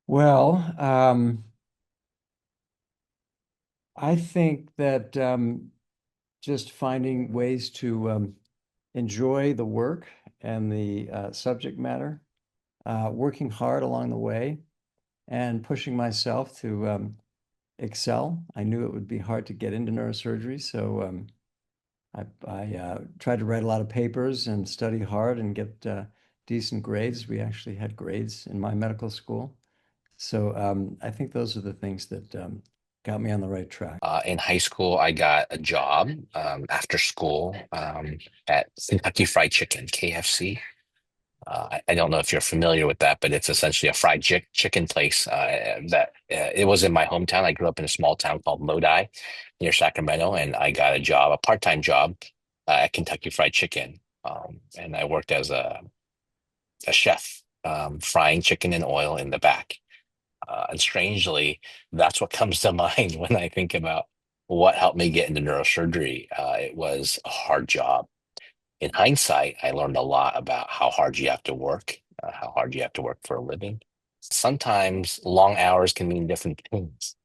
Well, I think that just finding ways to enjoy the work and the subject matter, working hard along the way, and pushing myself to excel. I knew it would be hard to get into neurosurgery, so I tried to write a lot of papers and study hard and get decent grades. We actually had grades in my medical school. So I think those are the things that got me on the right track. In high school, I got a job after school at Kentucky Fried Chicken, KFC. I don't know if you're familiar with that, but it's essentially a fried chicken place it was in my hometown. I grew up in a small town called Lodi near Sacramento, and I got a job, a part-time job at Kentucky Fried Chicken. And I worked as a chef, frying chicken in oil in the back. And strangely, that's what comes to mind when I think about what helped me get into neurosurgery. It was a hard job. In hindsight, I learned a lot about how hard you have to work, how hard you have to work for a living. Sometimes long hours can mean different things.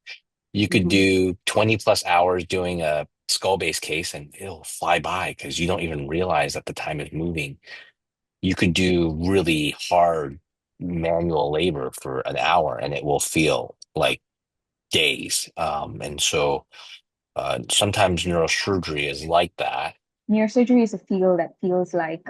You could Mhm. do 20 plus hours doing a skull-based case and it'll fly by because you don't even realize that the time is moving. You could do really hard manual labor for an hour and it will feel like days. And so sometimes neurosurgery is like that. Neurosurgery is a field that feels like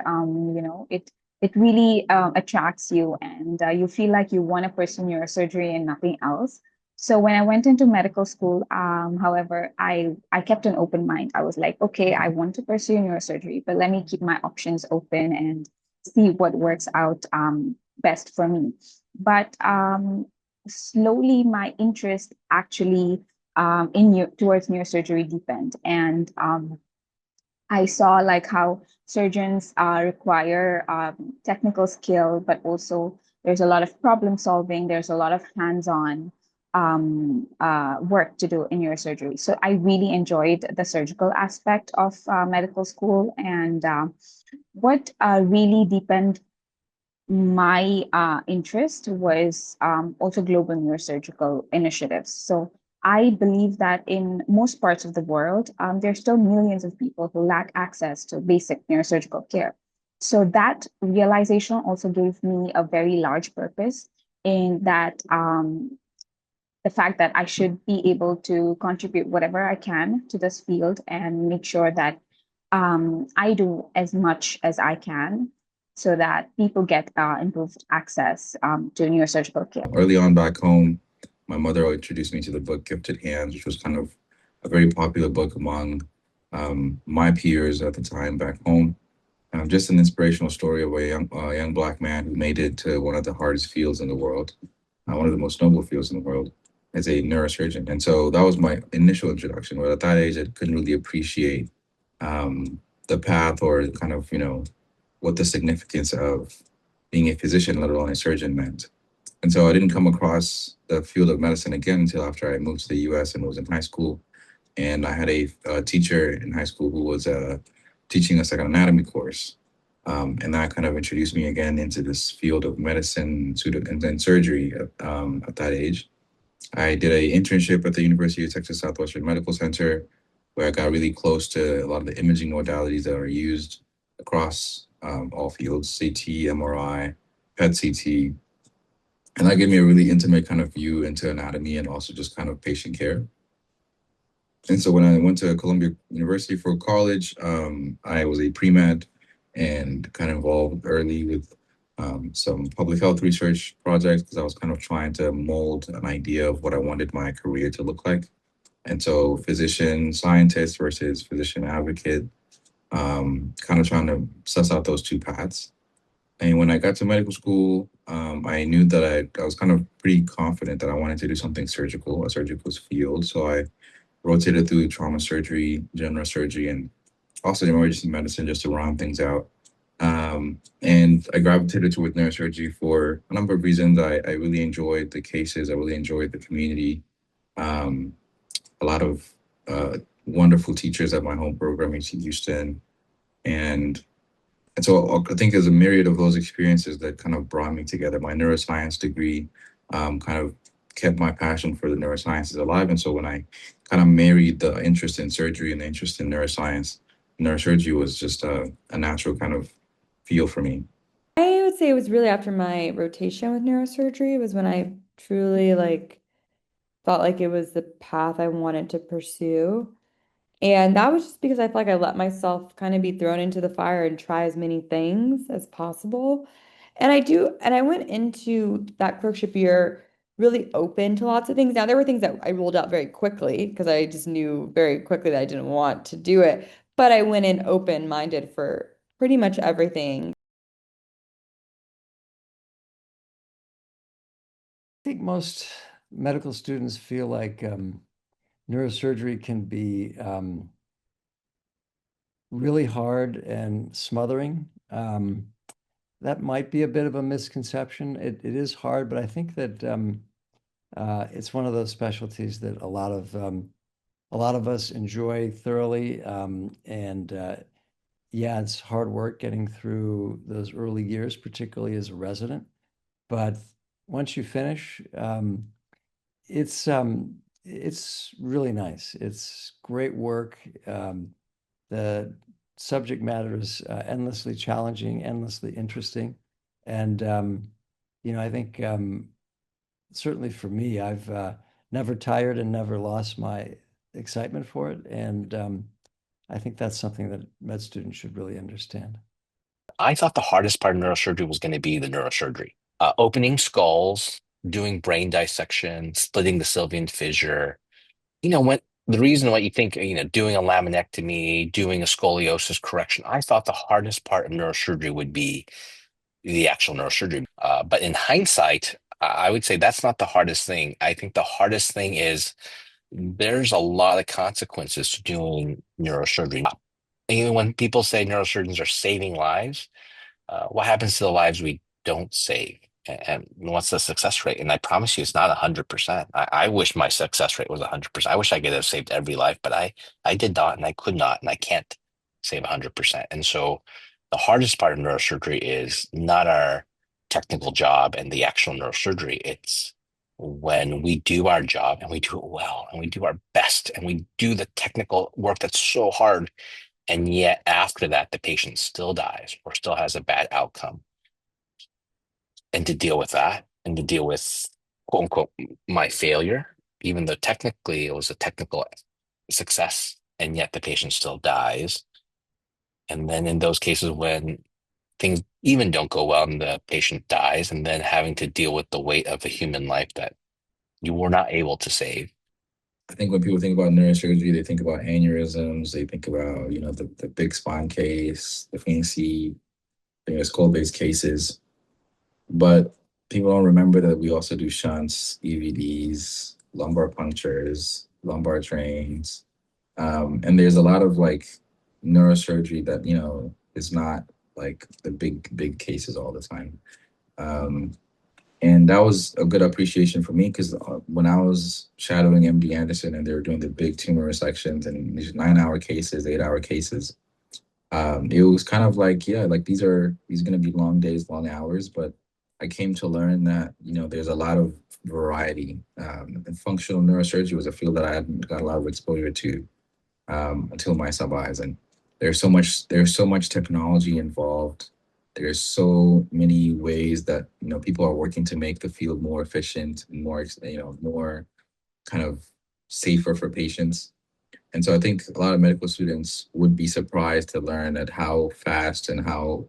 it really attracts you, and you feel like you want to pursue neurosurgery and nothing else. So when I went into medical school, however, I kept an open mind. I was like, okay, I want to pursue neurosurgery, but let me keep my options open and see what works out best for me. But slowly, my interest actually towards neurosurgery deepened, and I saw like how surgeons require technical skill, but also there's a lot of problem solving. There's a lot of hands-on work to do in neurosurgery. So I really enjoyed the surgical aspect of medical school, and what really deepened my interest was also global neurosurgical initiatives. So I believe that in most parts of the world, there's still millions of people who lack access to basic neurosurgical care. So that realization also gave me a very large purpose in that the fact that I should be able to contribute whatever I can to this field and make sure that I do as much as I can so that people get improved access to neurosurgical care. Early on back home, my mother introduced me to the book Gifted Hands, which was kind of a very popular book among my peers at the time back home. Just an inspirational story of a young black man who made it to one of the hardest fields in the world, one of the most noble fields in the world, as a neurosurgeon. And so that was my initial introduction. But at that age, I couldn't really appreciate the path or kind of, what the significance of being a physician, let alone a surgeon, meant. And so I didn't come across the field of medicine again until after I moved to the US and was in high school. And I had a teacher in high school who was teaching us like an anatomy course. And that kind of introduced me again into this field of medicine and then surgery at that age. I did an internship at the University of Texas Southwestern Medical Center, where I got really close to a lot of the imaging modalities that are used across all fields: CT, MRI, PET CT. And that gave me a really intimate kind of view into anatomy and also just kind of patient care. And so when I went to Columbia University for college, I was a pre-med and kind of involved early with some public health research projects because I was kind of trying to mold an idea of what I wanted my career to look like. And so physician scientist versus physician advocate, kind of trying to suss out those two paths. And when I got to medical school, I knew that I was kind of pretty confident that I wanted to do something surgical, a surgical field. So I rotated through trauma surgery, general surgery, and also emergency medicine just to round things out. And I gravitated toward neurosurgery for a number of reasons. I really enjoyed the cases. I really enjoyed the community. Um, a lot of wonderful teachers at my home program, UC Houston. And so I think there's a myriad of those experiences that kind of brought me together. My neuroscience degree kind of kept my passion for the neurosciences alive. And so when I kind of married the interest in surgery and the interest in neuroscience, neurosurgery was just a natural kind of feel for me. I would say it was really after my rotation with neurosurgery was when I truly like felt like it was the path I wanted to pursue. And that was just because I felt like I let myself kind of be thrown into the fire and try as many things as possible. And I went into that clerkship year really open to lots of things. Now, there were things that I ruled out very quickly because I just knew very quickly that I didn't want to do it. But I went in open-minded for pretty much everything. I think most medical students feel like neurosurgery can be really hard and smothering. That might be a bit of a misconception. It is hard, but I think that it's one of those specialties that a lot of us enjoy thoroughly. And yeah, it's hard work getting through those early years, particularly as a resident. But once you finish, it's really nice. It's great work. The subject matter is endlessly challenging, endlessly interesting, and I think certainly for me, I've never tired and never lost my excitement for it, and I think that's something that med students should really understand. I thought the hardest part of neurosurgery was going to be the neurosurgery, opening skulls, doing brain dissection, splitting the sylvian fissure. When the reason why you think, doing a laminectomy, doing a scoliosis correction, I thought the hardest part of neurosurgery would be the actual neurosurgery. But in hindsight, I would say that's not the hardest thing. I think the hardest thing is there's a lot of consequences to doing neurosurgery. Even when people say neurosurgeons are saving lives, what happens to the lives we don't save? And what's the success rate? And I promise you, it's not 100%. I wish my success rate was 100%. I wish I could have saved every life, but I did not, and I could not, and I can't save 100%. And so the hardest part of neurosurgery is not our technical job and the actual neurosurgery. It's when we do our job and we do it well and we do our best and we do the technical work that's so hard, and yet after that, the patient still dies or still has a bad outcome. And to deal with that and to deal with quote unquote my failure, even though technically it was a technical success, and yet the patient still dies. And then in those cases when things even don't go well and the patient dies, and then having to deal with the weight of a human life that you were not able to save. I think when people think about neurosurgery, they think about aneurysms, they think about, the big spine case, the fancy, skull-based cases. But people don't remember that we also do shunts, EVDs, lumbar punctures, lumbar trains. And there's a lot of like neurosurgery that, is not like the big cases all the time. Um, and that was a good appreciation for me because when I was shadowing MD Anderson and they were doing the big tumor resections and these 9-hour cases, 8-hour cases, it was kind of like, yeah, like these are going to be long days, long hours, but I came to learn that, there's a lot of variety. And functional neurosurgery was a field that I hadn't got a lot of exposure to until my sub eyes. And there's so much technology involved. There's so many ways that, people are working to make the field more efficient and more, more kind of safer for patients. And so I think a lot of medical students would be surprised to learn at how fast and how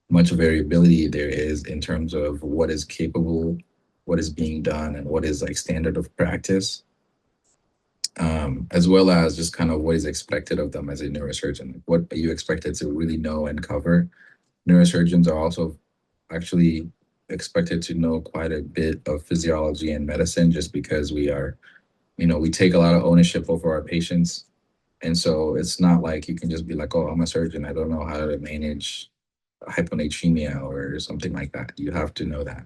much variability there is in terms of what is capable, what is being done, and what is like standard of practice, as well as just kind of what is expected of them as a neurosurgeon. What are you expected to really know and cover? Neurosurgeons are also actually expected to know quite a bit of physiology and medicine just because we are, we take a lot of ownership over our patients. And so it's not like you can just be like, oh, I'm a surgeon. I don't know how to manage hyponatremia or something like that. You have to know that.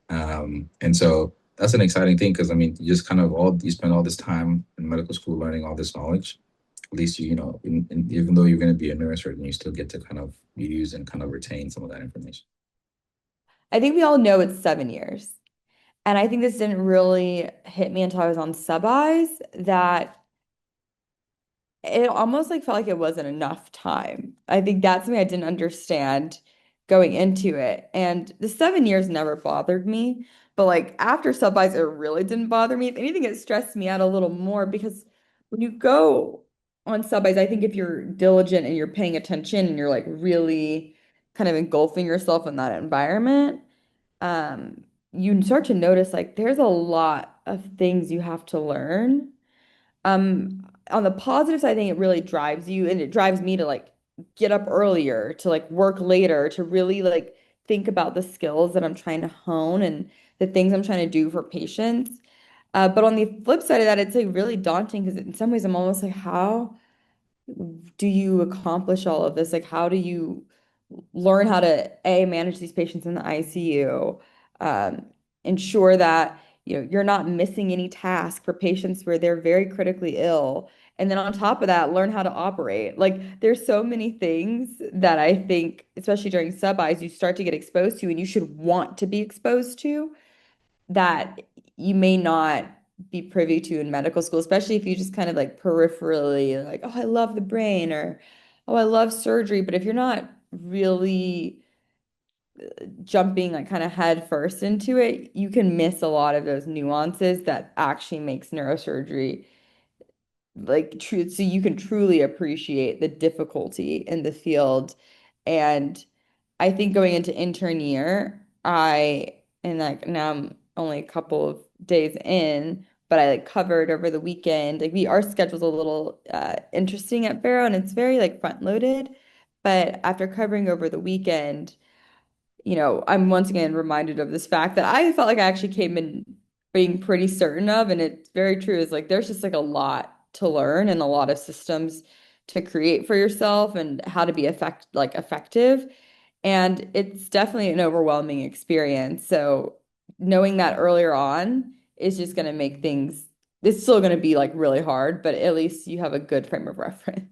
And so that's an exciting thing because I mean, you just kind of you spend all this time in medical school learning all this knowledge. At least even though you're going to be a neurosurgeon, you still get to kind of use and kind of retain some of that information. I think we all know it's 7 years. And I think this didn't really hit me until I was on sub-Is, that it almost like felt like it wasn't enough time. I think that's something I didn't understand going into it. And the 7 years never bothered me, but like after sub-Is, it really didn't bother me. If anything, it stressed me out a little more because when you go on sub-Is, I think if you're diligent and you're paying attention and you're like really kind of engulfing yourself in that environment, you start to notice like there's a lot of things you have to learn. On the positive side, I think it really drives you, and it drives me to like get up earlier, to like work later, to really like think about the skills that I'm trying to hone and the things I'm trying to do for patients. But on the flip side of that, it's like really daunting because in some ways I'm almost like, how do you accomplish all of this? Like, how do you learn how to A, manage these patients in the ICU, um, ensure that you're not missing any task for patients where they're very critically ill. And then on top of that, learn how to operate. Like there's so many things that I think, especially during sub-Is, you start to get exposed to and you should want to be exposed to that you may not be privy to in medical school, especially if you just kind of like peripherally like, oh, I love the brain or oh, I love surgery. But if you're not really jumping like kind of head first into it, you can miss a lot of those nuances that actually makes neurosurgery like true, so you can truly appreciate the difficulty in the field. And I think going into intern year, and like now I'm only a couple of days in, but I like covered over the weekend. Like our schedule's a little interesting at Barrow and it's very like front loaded. But after covering over the weekend, I'm once again reminded of this fact that I felt like I actually came in being pretty certain of, and it's very true, is like there's just like a lot to learn and a lot of systems to create for yourself and how to be effective. And it's definitely an overwhelming experience. So knowing that earlier on is just going to make things, it's still going to be like really hard, but at least you have a good frame of reference.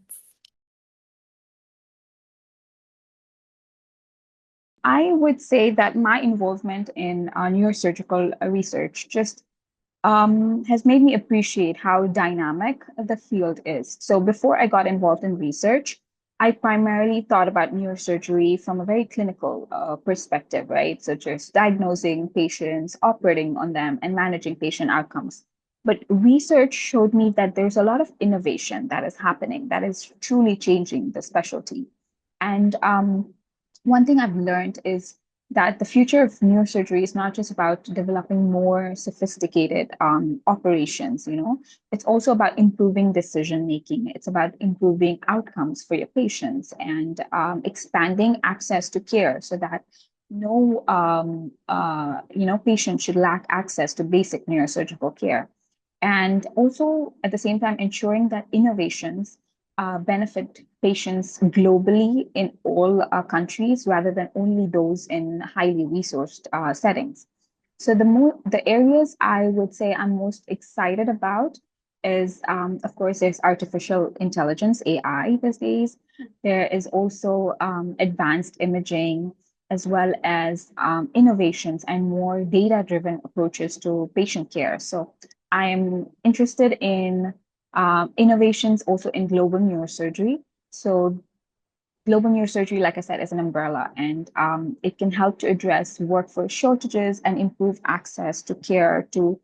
I would say that my involvement in neurosurgical research just has made me appreciate how dynamic the field is. So before I got involved in research, I primarily thought about neurosurgery from a very clinical perspective, right? So just diagnosing patients, operating on them, and managing patient outcomes. But research showed me that there's a lot of innovation that is happening that is truly changing the specialty. And one thing I've learned is that the future of neurosurgery is not just about developing more sophisticated operations, it's also about improving decision making. It's about improving outcomes for your patients and expanding access to care so that no patient should lack access to basic neurosurgical care. And also at the same time ensuring that innovations benefit patients globally in all countries rather than only those in highly resourced settings. So the areas I would say I'm most excited about is, of course, there's artificial intelligence (AI) these days. There is also advanced imaging, as well as innovations and more data-driven approaches to patient care. So I am interested in innovations also in global neurosurgery. So global neurosurgery, like I said, is an umbrella, and it can help to address workforce shortages and improve access to care to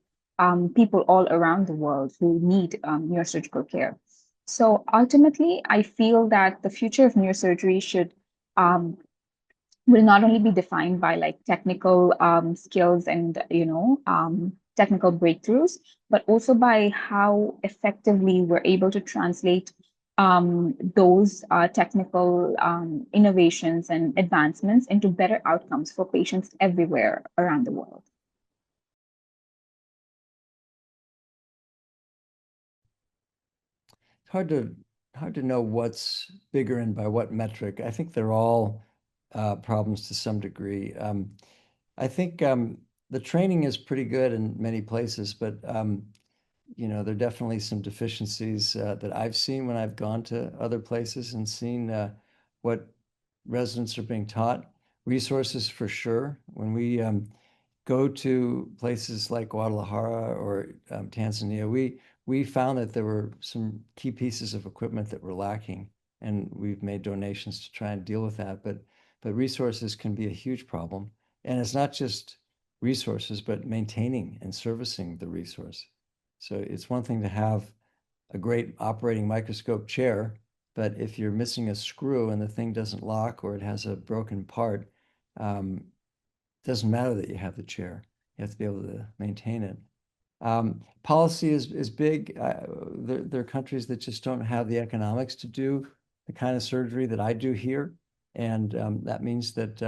people all around the world who need neurosurgical care. So ultimately, I feel that the future of neurosurgery um, will not only be defined by like technical skills and technical breakthroughs, but also by how effectively we're able to translate those technical innovations and advancements into better outcomes for patients everywhere around the world. Hard to hard to know what's bigger and by what metric. I think they're all problems to some degree. I think the training is pretty good in many places, but there are definitely some deficiencies that I've seen when I've gone to other places and seen what residents are being taught. Resources for sure. When we go to places like Guadalajara or Tanzania, we found that there were some key pieces of equipment that were lacking, and we've made donations to try and deal with that. But resources can be a huge problem, and it's not just resources, but maintaining and servicing the resource. So it's one thing to have a great operating microscope chair, but if you're missing a screw and the thing doesn't lock or it has a broken part, it doesn't matter that you have the chair. You have to be able to maintain it. Policy is big. There are countries that just don't have the economics to do the kind of surgery that I do here. And that means that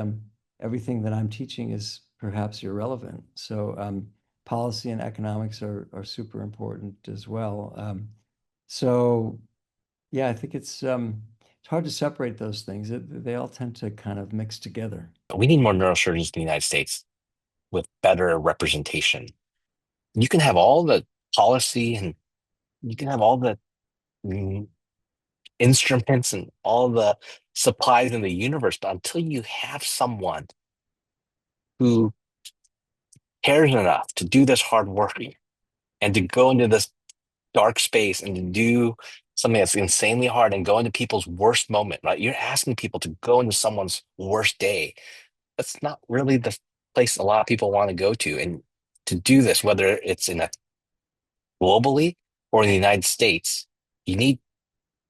everything that I'm teaching is perhaps irrelevant. So policy and economics are super important as well. So yeah, I think it's hard to separate those things. They all tend to kind of mix together. We need more neurosurgeons in the United States with better representation. You can have all the policy and you can have all the mm, instruments and all the supplies in the universe, but until you have someone who cares enough to do this hard work and to go into this dark space and to do something that's insanely hard and go into people's worst moment, right? You're asking people to go into someone's worst day. That's not really the place a lot of people want to go to. And to do this, whether it's in a globally or in the United States, you need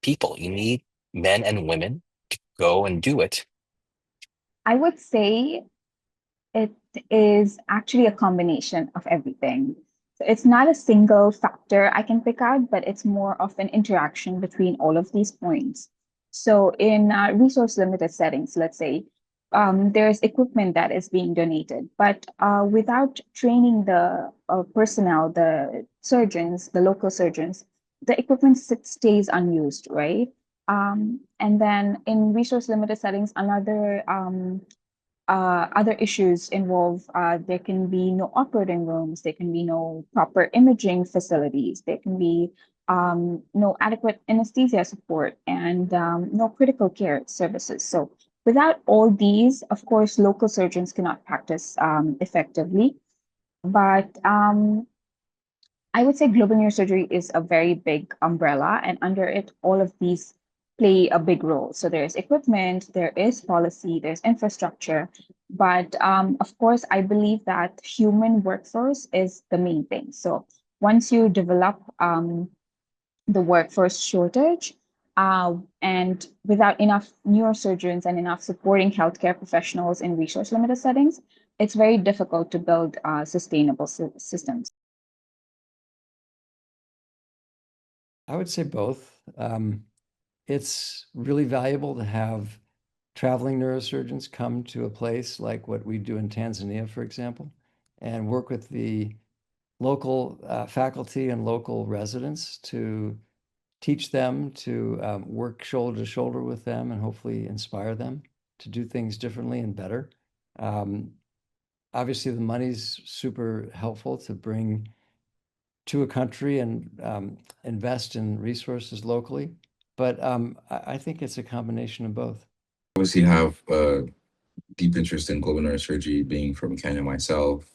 people, you need men and women to go and do it. I would say it is actually a combination of everything. So it's not a single factor I can pick out, but it's more of an interaction between all of these points. So in resource limited settings, let's say, there's equipment that is being donated, but without training the personnel, the surgeons, the local surgeons, the equipment stays unused, right? And then in resource limited settings, other issues involve there can be no operating rooms, there can be no proper imaging facilities, there can be no adequate anesthesia support, and no critical care services. So without all these, of course, local surgeons cannot practice effectively. But I would say global neurosurgery is a very big umbrella, and under it, all of these play a big role. So there's equipment, there is policy, there's infrastructure, but of course, I believe that human workforce is the main thing. So once you develop the workforce shortage, and without enough neurosurgeons and enough supporting healthcare professionals in resource limited settings, it's very difficult to build sustainable systems. I would say both. It's really valuable to have traveling neurosurgeons come to a place like what we do in Tanzania, for example, and work with the local faculty and local residents to teach them to work shoulder to shoulder with them and hopefully inspire them to do things differently and better. Um, Obviously, the money's super helpful to bring to a country and invest in resources locally. But I think it's a combination of both. Obviously, have a deep interest in global neurosurgery, being from Kenya myself.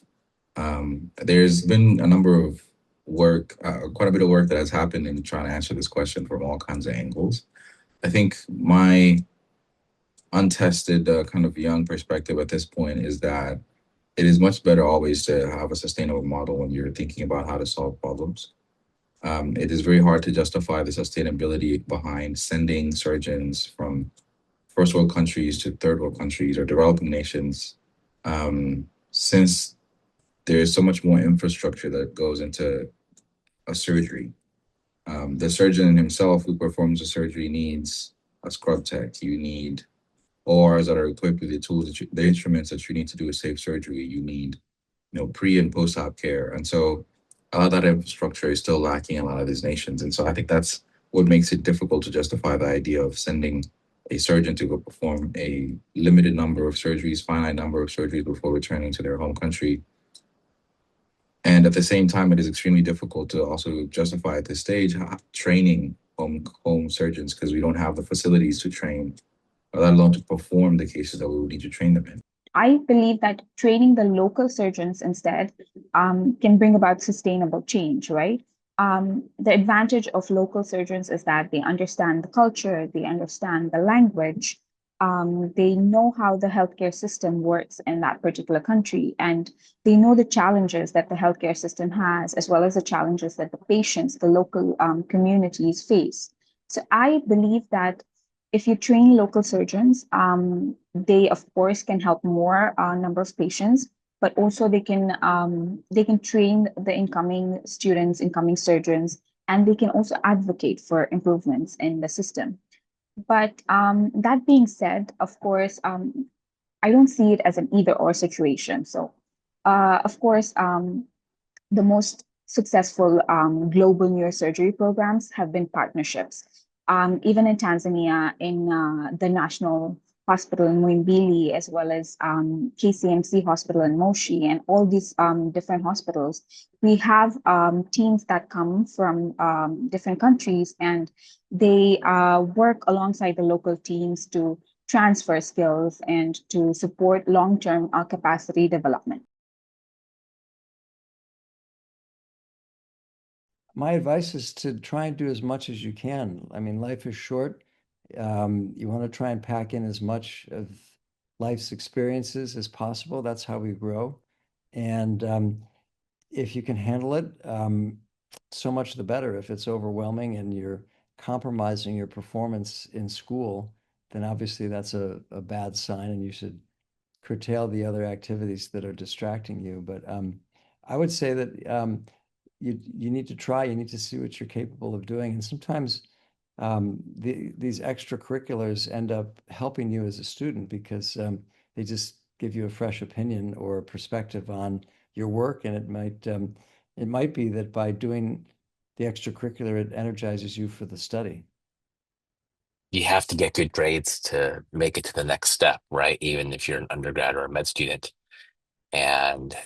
There's been a number of work, quite a bit of work that has happened in trying to answer this question from all kinds of angles. I think my untested kind of young perspective at this point is that it is much better always to have a sustainable model when you're thinking about how to solve problems. It is very hard to justify the sustainability behind sending surgeons from first world countries to third world countries or developing nations, since there is so much more infrastructure that goes into a surgery. The surgeon himself who performs the surgery needs a scrub tech. You need ORs that are equipped with the tools, the instruments that you need to do a safe surgery. You need, pre and post op care, and so a lot of that infrastructure is still lacking in a lot of these nations. And so I think that's what makes it difficult to justify the idea of sending a surgeon to go perform a limited number of surgeries, finite number of surgeries before returning to their home country. And at the same time, it is extremely difficult to also justify at this stage training home surgeons because we don't have the facilities to train, let alone to perform the cases that we would need to train them in. I believe that training the local surgeons instead can bring about sustainable change, right? The advantage of local surgeons is that they understand the culture, they understand the language, they know how the healthcare system works in that particular country, and they know the challenges that the healthcare system has, as well as the challenges that the patients, the local communities face. So I believe that if you train local surgeons, they of course can help more number of patients, but also they can train the incoming students, incoming surgeons, and they can also advocate for improvements in the system. But that being said, of course, I don't see it as an either or situation. So, of course, the most successful global neurosurgery programs have been partnerships. Even in Tanzania, in the National Hospital in Muhimbili, as well as KCMC Hospital in Moshi, and all these different hospitals, we have teams that come from different countries, and they work alongside the local teams to transfer skills and to support long-term capacity development. My advice is to try and do as much as you can. I mean, life is short. You want to try and pack in as much of life's experiences as possible. That's how we grow. And if you can handle it, so much the better. If it's overwhelming and you're compromising your performance in school, then obviously that's a bad sign, and you should curtail the other activities that are distracting you. But I would say that you need to try, you need to see what you're capable of doing. And sometimes these extracurriculars end up helping you as a student because they just give you a fresh opinion or a perspective on your work. And it might be that by doing the extracurricular, it energizes you for the study. You have to get good grades to make it to the next step, right? Even if you're an undergrad or a med student. And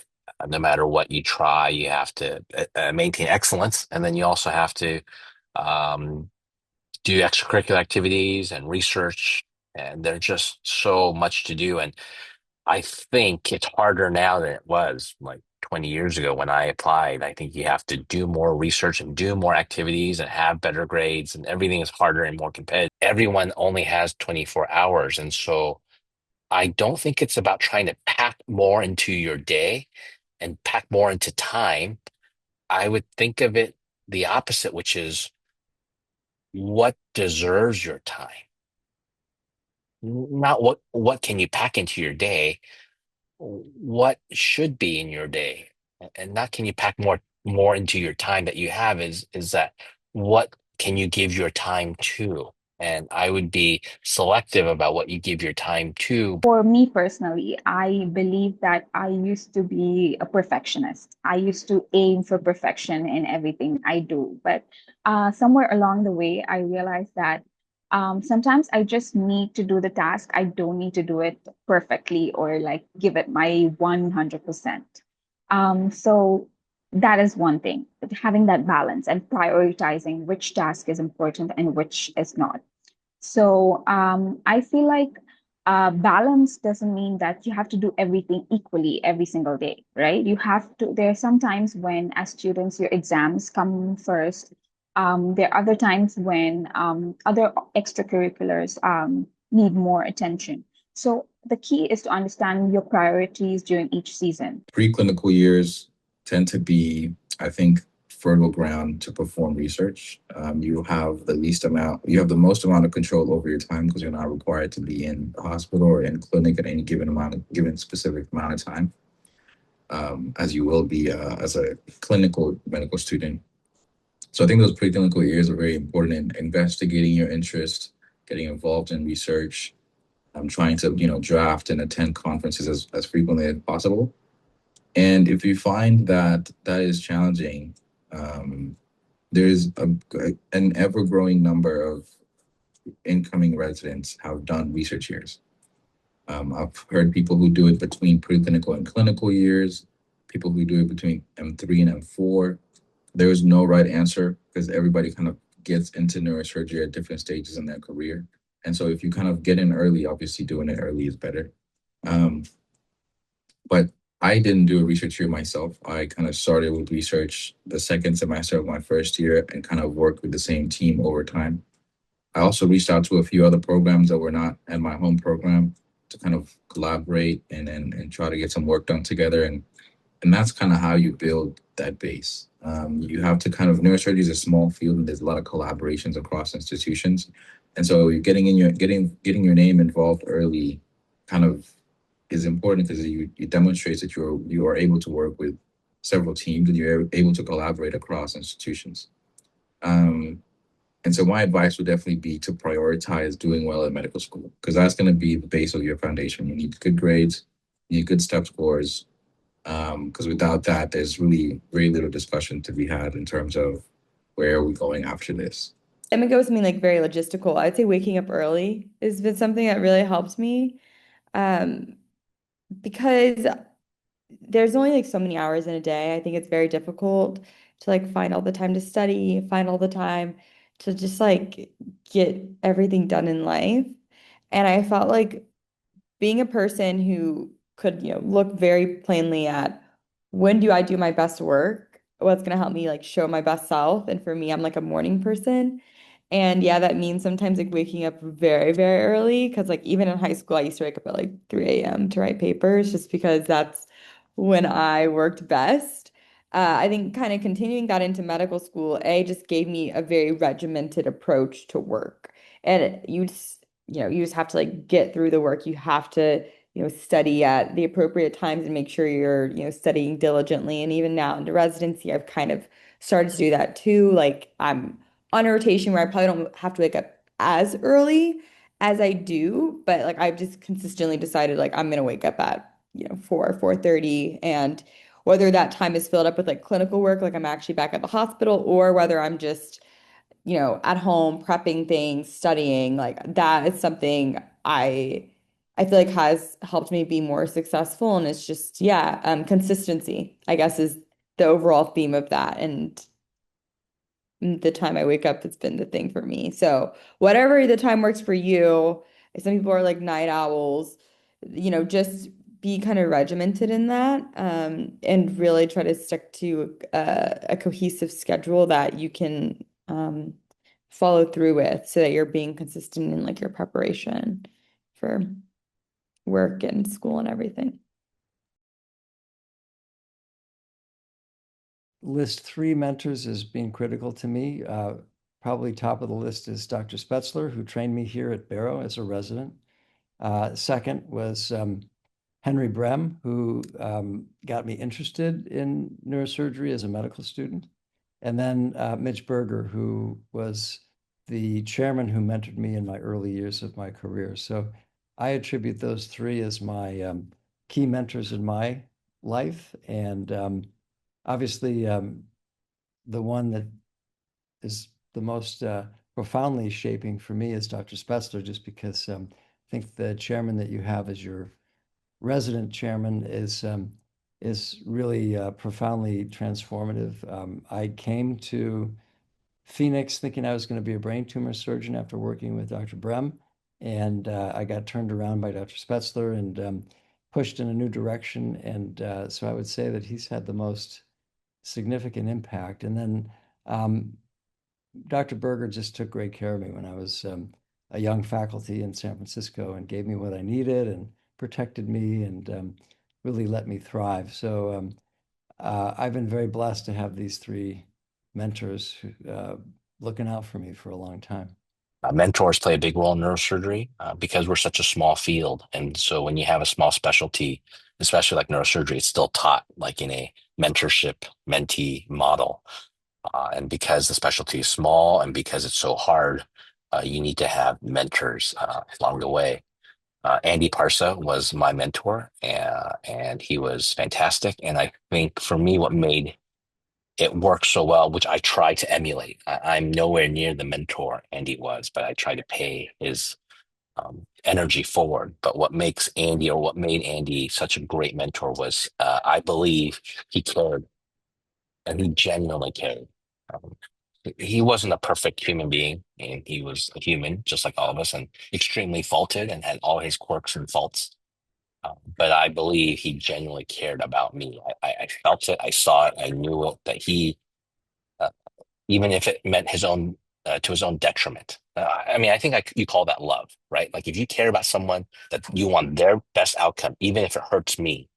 no matter what you try, you have to maintain excellence. And then you also have to um, do extracurricular activities and research. And there's just so much to do. And I think it's harder now than it was like 20 years ago when I applied. I think you have to do more research and do more activities and have better grades, and everything is harder and more competitive. Everyone only has 24 hours. And so I don't think it's about trying to pack more into your day and pack more into time. I would think of it the opposite, which is what deserves your time, not what can you pack into your day, what should be in your day, and not can you pack more into your time that you have is that what can you give your time to? And I would be selective about what you give your time to. For me personally, I believe that I used to be a perfectionist. I used to aim for perfection in everything I do. But somewhere along the way, I realized that sometimes I just need to do the task. I don't need to do it perfectly or like give it my 100%. So that is one thing, but having that balance and prioritizing which task is important and which is not. So I feel like balance doesn't mean that you have to do everything equally every single day, right? You have to, there are some times when, as students, your exams come first. There are other times when other extracurriculars need more attention. So the key is to understand your priorities during each season. Preclinical years tend to be, I think, fertile ground to perform research. You have the most amount of control over your time because you're not required to be in the hospital or in clinic at any given specific amount of time, as you will be as a clinical medical student. So I think those preclinical years are very important in investigating your interest, getting involved in research. I'm trying to, draft and attend conferences as frequently as possible. And if you find that that is challenging, there's an ever-growing number of incoming residents have done research years. I've heard people who do it between preclinical and clinical years, people who do it between M3 and M4. There is no right answer because everybody kind of gets into neurosurgery at different stages in their career. And so if you kind of get in early, obviously doing it early is better. Um, But I didn't do a research year myself. I kind of started with research the second semester of my first year and kind of worked with the same team over time. I also reached out to a few other programs that were not at my home program to kind of collaborate and try to get some work done together. And that's kind of how you build that base. You have to kind of neurosurgery is a small field and there's a lot of collaborations across institutions. And so you're getting your name involved early kind of is important because it demonstrates that you are able to work with several teams and you're able to collaborate across institutions. Um, and so my advice would definitely be to prioritize doing well at medical school because that's going to be the base of your foundation. You need good grades, you need good step scores, because without that, there's really very little discussion to be had in terms of where are we going after this. I'm gonna go with something like very logistical. I'd say waking up early has been something that really helped me. Um, because there's only like so many hours in a day. I think it's very difficult to like find all the time to study, find all the time to just like get everything done in life. And I felt like being a person who could, look very plainly at when do I do my best work? What's going to help me like show my best self? And for me, I'm like a morning person. And yeah, that means sometimes like waking up very, very early. Cause like even in high school, I used to wake up at like 3 a.m. to write papers just because that's when I worked best. I think kind of continuing that into medical school, just gave me a very regimented approach to work. And you just have to like get through the work. You have to, study at the appropriate times and make sure you're, studying diligently. And even now into residency, I've kind of started to do that too. Like I'm on a rotation where I probably don't have to wake up as early as I do, but like I've just consistently decided like I'm gonna wake up at, 4:30. And whether that time is filled up with like clinical work, like I'm actually back at the hospital, or whether I'm just at home prepping things, studying, like that is something I feel like has helped me be more successful. And it's just, yeah, consistency, I guess, is the overall theme of that. And the time I wake up has been the thing for me. So whatever the time works for you, some people are like night owls, just be kind of regimented in that, and really try to stick to a cohesive schedule that you can follow through with so that you're being consistent in like your preparation for work and school and everything. List three mentors as being critical to me. Probably top of the list is Dr. Spetzler, who trained me here at Barrow as a resident. Second was Henry Brem, who got me interested in neurosurgery as a medical student. And then Mitch Berger, who was the chairman who mentored me in my early years of my career. So I attribute those three as my key mentors in my life. And obviously, the one that is the most profoundly shaping for me is Dr. Spetzler, just because I think the chairman that you have as your resident chairman is really profoundly transformative. I came to Phoenix thinking I was going to be a brain tumor surgeon after working with Dr. Brem, and I got turned around by Dr. Spetzler and pushed in a new direction. And so I would say that he's had the most significant impact. And then Dr. Berger just took great care of me when I was a young faculty in San Francisco and gave me what I needed and protected me and really let me thrive. So I've been very blessed to have these three mentors looking out for me for a long time. Mentors play a big role in neurosurgery because we're such a small field. And so when you have a small specialty, especially like neurosurgery, it's still taught like in a mentorship mentee model. And because the specialty is small and because it's so hard, you need to have mentors along the way. Andy Parsa was my mentor, and he was fantastic. And I think for me, what made it work so well, which I try to emulate, I'm nowhere near the mentor Andy was, but I try to pay his energy forward. But what makes Andy or what made Andy such a great mentor was I believe he cared and he genuinely cared. Um, he wasn't a perfect human being, and he was a human just like all of us, and extremely faulted and had all his quirks and faults. But I believe he genuinely cared about me. I felt it, I saw it, I knew it, that he, uh, even if it meant his own, to his own detriment. I mean, I think you call that love, right? Like if you care about someone, that you want their best outcome, even if it hurts me,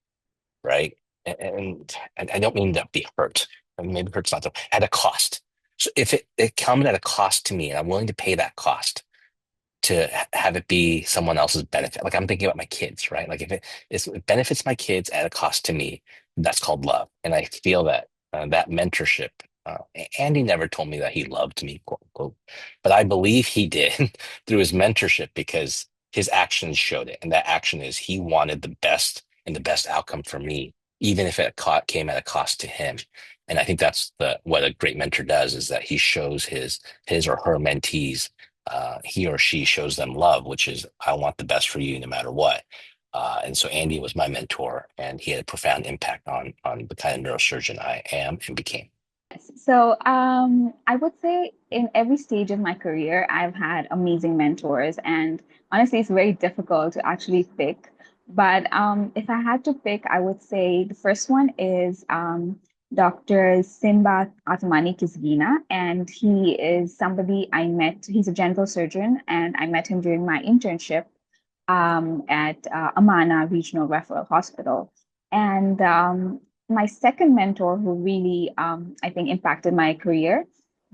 right? And I don't mean to be hurt. And maybe hurt's not the, at a cost. So if it comes at a cost to me, and I'm willing to pay that cost to have it be someone else's benefit. Like I'm thinking about my kids, right? Like if it benefits my kids at a cost to me, that's called love. And I feel that that mentorship. Andy never told me that he loved me, quote unquote, but I believe he did through his mentorship because his actions showed it. And that action is he wanted the best and the best outcome for me, even if it came at a cost to him. And I think that's the what a great mentor does is that he shows his or her mentees, he or she shows them love, which is I want the best for you no matter what. And so Andy was my mentor, and he had a profound impact on the kind of neurosurgeon I am and became. So, I would say in every stage of my career, I've had amazing mentors, and honestly, it's very difficult to actually pick. But if I had to pick, I would say the first one is Dr. Simba Atumani Kisgina, and he is somebody I met. He's a general surgeon, and I met him during my internship at Amana Regional Referral Hospital. And my second mentor who really, I think, impacted my career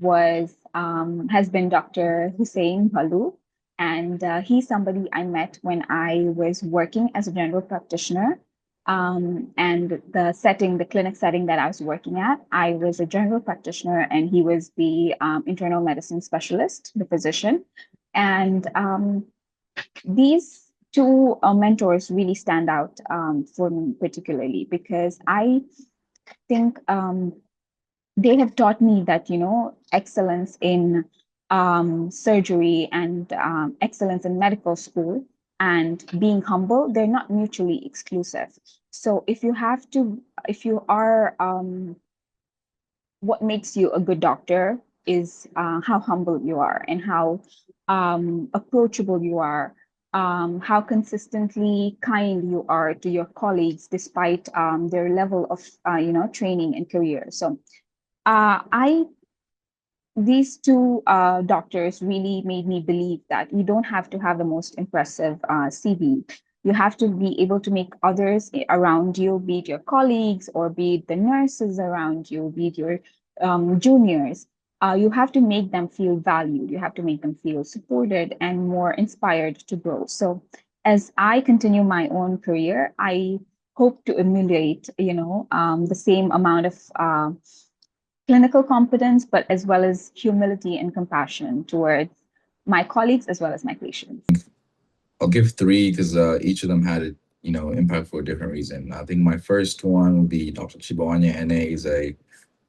has been Dr. Hussein Balu. And he's somebody I met when I was working as a general practitioner. And the clinic setting that I was working at, I was a general practitioner and he was the internal medicine specialist, the physician. And these two mentors really stand out for me particularly because I think they have taught me that excellence in surgery and excellence in medical school and being humble, they're not mutually exclusive. So if you are what makes you a good doctor is how humble you are and how approachable you are, how consistently kind you are to your colleagues despite their level of training and career. So I these two doctors really made me believe that you don't have to have the most impressive CV. You have to be able to make others around you, be it your colleagues or be it the nurses around you, be it your juniors. You have to make them feel valued. You have to make them feel supported and more inspired to grow. So, as I continue my own career, I hope to emulate, the same amount of clinical competence, but as well as humility and compassion towards my colleagues as well as my patients. I'll give three because each of them had a impact for a different reason. I think my first one would be Dr. Chibawanya NA. Is a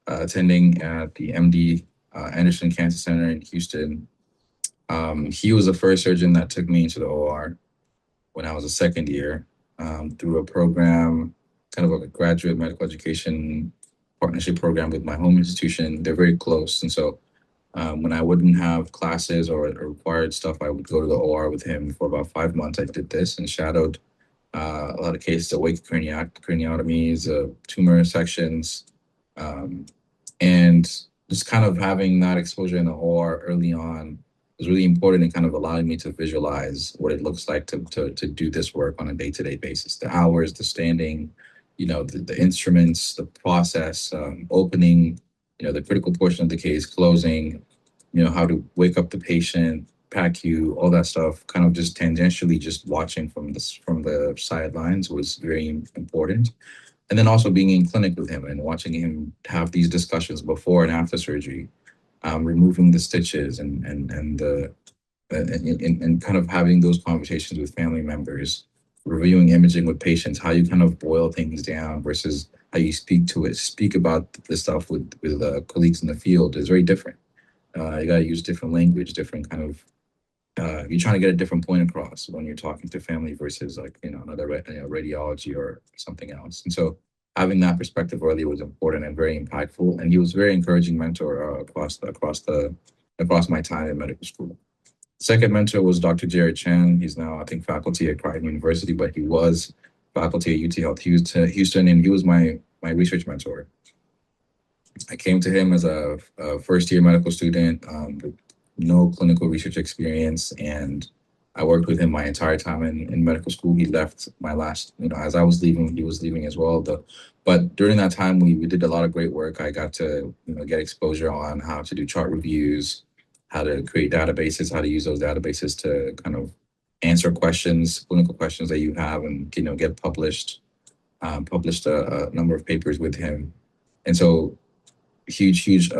attending at the MD Anderson Cancer Center in Houston. He was the first surgeon that took me into the OR when I was a second year through a program, kind of a graduate medical education partnership program with my home institution. They're very close. And so when I wouldn't have classes or required stuff, I would go to the OR with him for about 5 months. I did this and shadowed a lot of cases, awake craniotomies, tumor sections, and just kind of having that exposure in the OR early on was really important in kind of allowing me to visualize what it looks like to do this work on a day-to-day basis. The hours, the standing, the instruments, the process, opening, the critical portion of the case, closing, how to wake up the patient, PACU, all that stuff, kind of just tangentially just watching from the sidelines was very important. And then also being in clinic with him and watching him have these discussions before and after surgery, removing the stitches and kind of having those conversations with family members, reviewing imaging with patients, how you kind of boil things down versus how you speak about the stuff with colleagues in the field is very different. You got to use different language, different kind of you're trying to get a different point across when you're talking to family versus like another radiology or something else. And so having that perspective early was important and very impactful. And he was a very encouraging mentor across my time in medical school. Second mentor was Dr. Jared Chan. He's now, I think, faculty at Creighton University, but he was faculty at UT Health Houston, and he was my research mentor. I came to him as a first year medical student, with no clinical research experience, and I worked with him my entire time in medical school. He left my last, as I was leaving, he was leaving as well. But during that time, we did a lot of great work. I got to, get exposure on how to do chart reviews, how to create databases, how to use those databases to kind of answer questions, clinical questions that you have, and get published. Published a number of papers with him, and so huge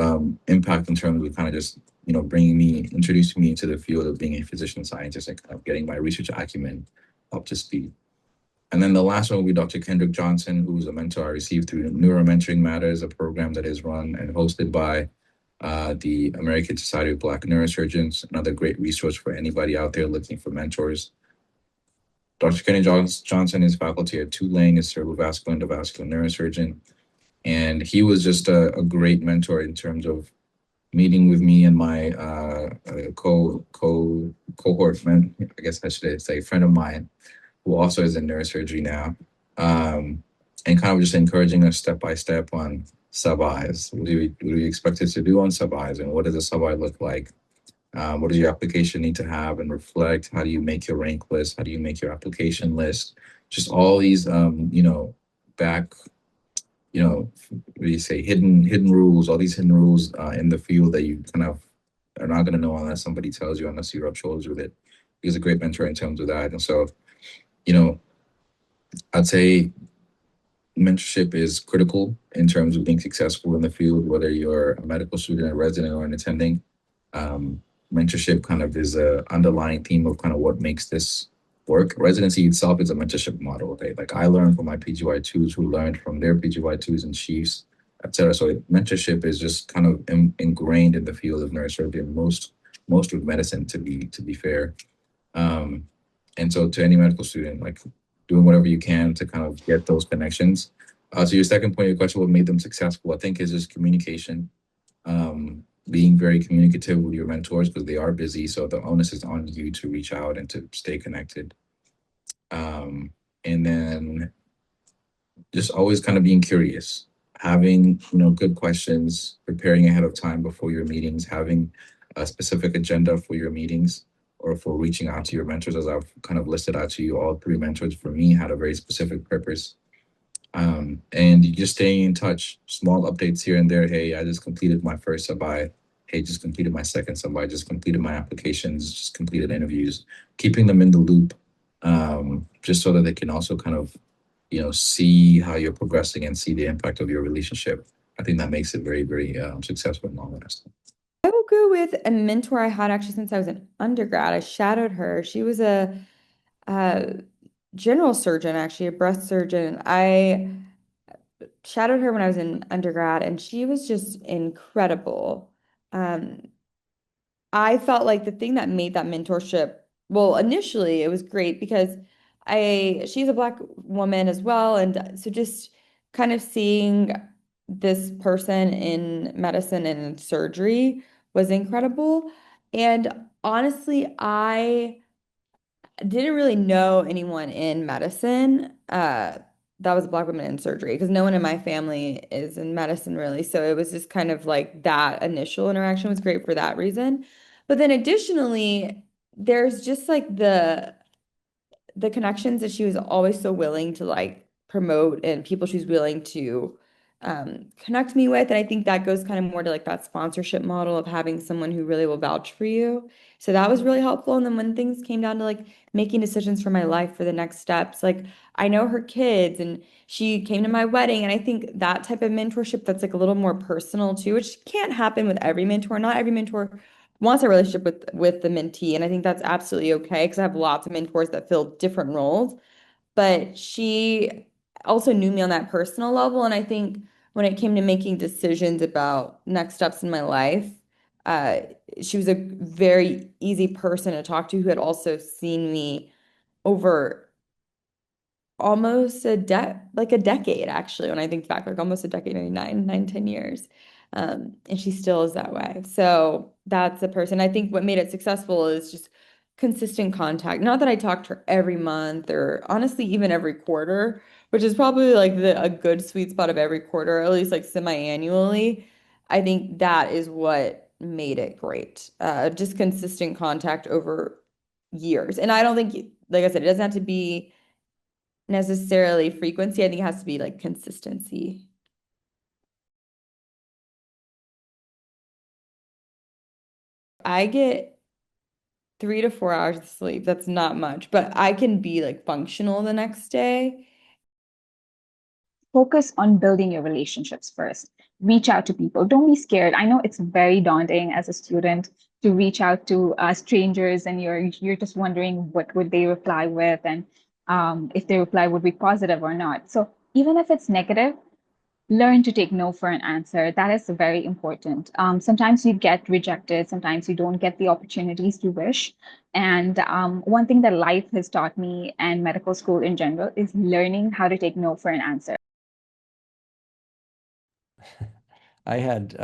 impact in terms of kind of just introducing me into the field of being a physician scientist and kind of getting my research acumen up to speed. And then the last one will be Dr. Kendrick Johnson, who was a mentor I received through Neuro Mentoring Matters, a program that is run and hosted by the American Society of Black Neurosurgeons, another great resource for anybody out there looking for mentors. Dr. Kenny Johnson is faculty at Tulane, is cerebrovascular and endovascular neurosurgeon. And he was just a great mentor in terms of meeting with me and my cohort friend, I guess I should say, friend of mine, who also is in neurosurgery now, and kind of just encouraging us step by step on sub-Is. What do we expect us to do on sub-Is, and what does a sub-I look like? What does your application need to have and reflect? How do you make your rank list? How do you make your application list? Just all these, back, what do you say, hidden rules, all these hidden rules in the field that you kind of are not going to know unless somebody tells you, unless you rub shoulders with it. He's a great mentor in terms of that. And so, I'd say mentorship is critical in terms of being successful in the field, whether you're a medical student, a resident, or an attending. Mentorship kind of is a underlying theme of kind of what makes this work. Residency itself is a mentorship model. Okay, like I learned from my PGY2s who learned from their PGY2s and chiefs, etc. So mentorship is just kind of ingrained in the field of neurosurgery and most of medicine, to be fair. And so to any medical student, like doing whatever you can to kind of get those connections. So your second point of your question, what made them successful, I think, is just communication. Being very communicative with your mentors because they are busy. So the onus is on you to reach out and to stay connected. And then just always kind of being curious, having, good questions, preparing ahead of time before your meetings, having a specific agenda for your meetings or for reaching out to your mentors, as I've kind of listed out to you. All three mentors for me had a very specific purpose. And you just staying in touch, small updates here and there. Hey, I just completed my first sub-I. Hey, just completed my second sub-I. Just completed my applications, just completed interviews, keeping them in the loop, just so that they can also kind of, see how you're progressing and see the impact of your relationship. I think that makes it very, very successful and long lasting. I will go with a mentor I had actually since I was an undergrad. I shadowed her. She was a general surgeon, actually, a breast surgeon. I shadowed her when I was in undergrad, and she was just incredible. Um, I felt like the thing that made that mentorship, well, initially it was great because she's a Black woman as well, and so just kind of seeing this person in medicine and surgery was incredible. And honestly, I didn't really know anyone in medicine that was a Black woman in surgery because no one in my family is in medicine really. So it was just kind of like that initial interaction was great for that reason. But then additionally, there's just like the connections that she was always so willing to like promote and people she's willing to connect me with. And I think that goes kind of more to like that sponsorship model of having someone who really will vouch for you. So that was really helpful. And then when things came down to like making decisions for my life for the next steps, like I know her kids and she came to my wedding. And I think that type of mentorship that's like a little more personal too, which can't happen with every mentor. Not every mentor wants a relationship with the mentee, and I think that's absolutely okay because I have lots of mentors that fill different roles. But she also knew me on that personal level, and I think when it came to making decisions about next steps in my life, uh, she was a very easy person to talk to who had also seen me over almost like a decade actually when I think back like almost a decade, maybe 10 years. And she still is that way. So that's the person. I think what made it successful is just consistent contact. Not that I talk to her every month or honestly even every quarter, which is probably like a good sweet spot of every quarter, or at least like semi-annually. I think that is what made it great. Just consistent contact over years. And I don't think, like I said, it doesn't have to be necessarily frequency. I think it has to be like consistency. I get 3 to 4 hours of sleep. That's not much, but I can be like functional the next day. Focus on building your relationships first. Reach out to people. Don't be scared. I know it's very daunting as a student to reach out to strangers, and you're just wondering what would they reply with, and if their reply would be positive or not. So even if it's negative, learn to take no for an answer. That is very important. Sometimes you get rejected, sometimes you don't get the opportunities you wish. And one thing that life has taught me and medical school in general is learning how to take no for an answer. I had,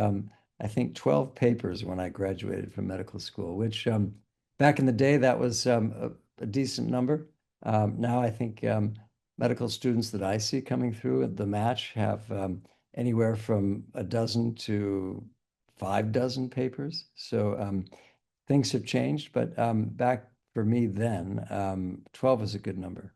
I think, 12 papers when I graduated from medical school, which back in the day, that was a decent number. Now I think medical students that I see coming through at the match have anywhere from a dozen to 5 dozen papers. So things have changed, but back for me then, 12 is a good number.